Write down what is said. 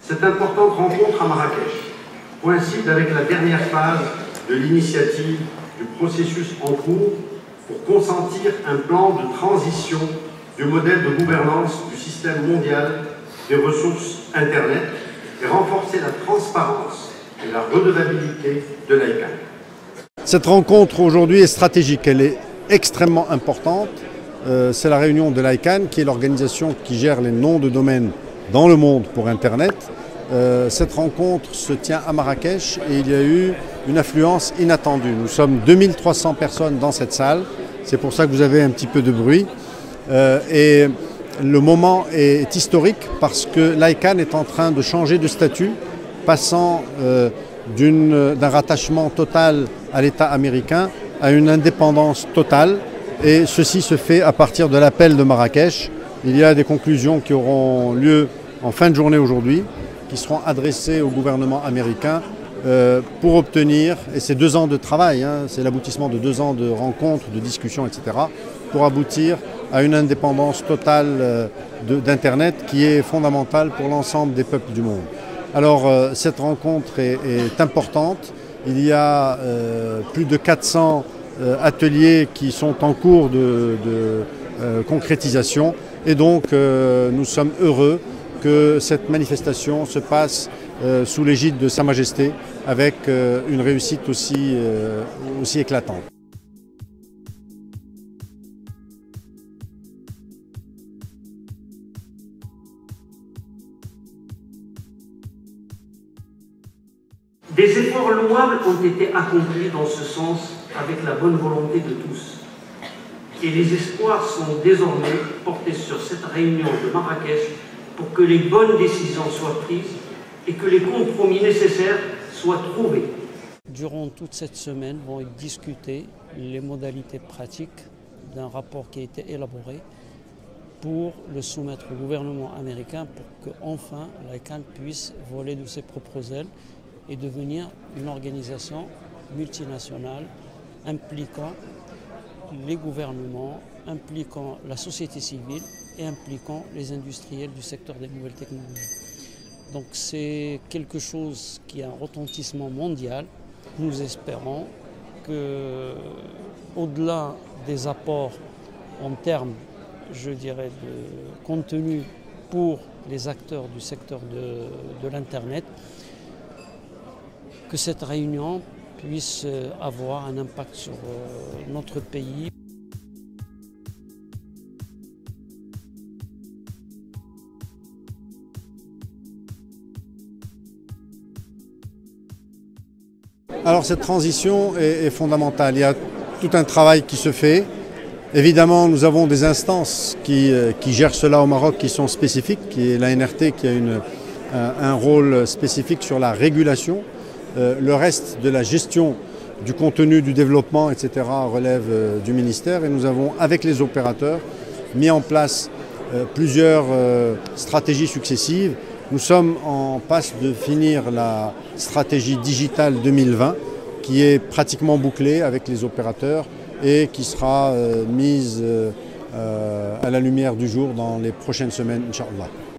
Cette importante rencontre à Marrakech coïncide avec la dernière phase de l'initiative du processus en cours pour consentir un plan de transition du modèle de gouvernance du système mondial des ressources Internet et renforcer la transparence et la redevabilité de l'ICANN. Cette rencontre aujourd'hui est stratégique, elle est extrêmement importante. C'est la réunion de l'ICANN qui est l'organisation qui gère les noms de domaine dans le monde pour Internet. Cette rencontre se tient à Marrakech et il y a eu une affluence inattendue. Nous sommes 2300 personnes dans cette salle, c'est pour ça que vous avez un petit peu de bruit. Et le moment est historique parce que l'ICANN est en train de changer de statut, passant d'un rattachement total à l'État américain à une indépendance totale. Et ceci se fait à partir de l'appel de Marrakech. Il y a des conclusions qui auront lieu en fin de journée aujourd'hui, qui seront adressées au gouvernement américain pour obtenir, et c'est 2 ans de travail, c'est l'aboutissement de 2 ans de rencontres, de discussions, etc., pour aboutir à une indépendance totale d'Internet qui est fondamentale pour l'ensemble des peuples du monde. Alors cette rencontre est importante. Il y a plus de 400 ateliers qui sont en cours de concrétisation et donc nous sommes heureux que cette manifestation se passe sous l'égide de Sa Majesté avec une réussite aussi éclatante. Des efforts louables ont été accomplis dans ce sens avec la bonne volonté de tous. Et les espoirs sont désormais portés sur cette réunion de Marrakech pour que les bonnes décisions soient prises et que les compromis nécessaires soient trouvés. Durant toute cette semaine, vont être discutées les modalités pratiques d'un rapport qui a été élaboré pour le soumettre au gouvernement américain pour qu'enfin l'ICANN puisse voler de ses propres ailes et devenir une organisation multinationale impliquant les gouvernements, impliquant la société civile et impliquant les industriels du secteur des nouvelles technologies. Donc c'est quelque chose qui a un retentissement mondial. Nous espérons que, au-delà des apports en termes, je dirais, de contenu pour les acteurs du secteur de l'Internet, que cette réunion puisse avoir un impact sur notre pays. Alors cette transition est fondamentale. Il y a tout un travail qui se fait. Évidemment, nous avons des instances qui gèrent cela au Maroc qui sont spécifiques, qui est la NRT qui a un rôle spécifique sur la régulation. Le reste de la gestion du contenu, du développement, etc. relève du ministère et nous avons, avec les opérateurs, mis en place plusieurs stratégies successives. Nous sommes en passe de finir la stratégie digitale 2020 qui est pratiquement bouclée avec les opérateurs et qui sera mise à la lumière du jour dans les prochaines semaines, Inch'Allah.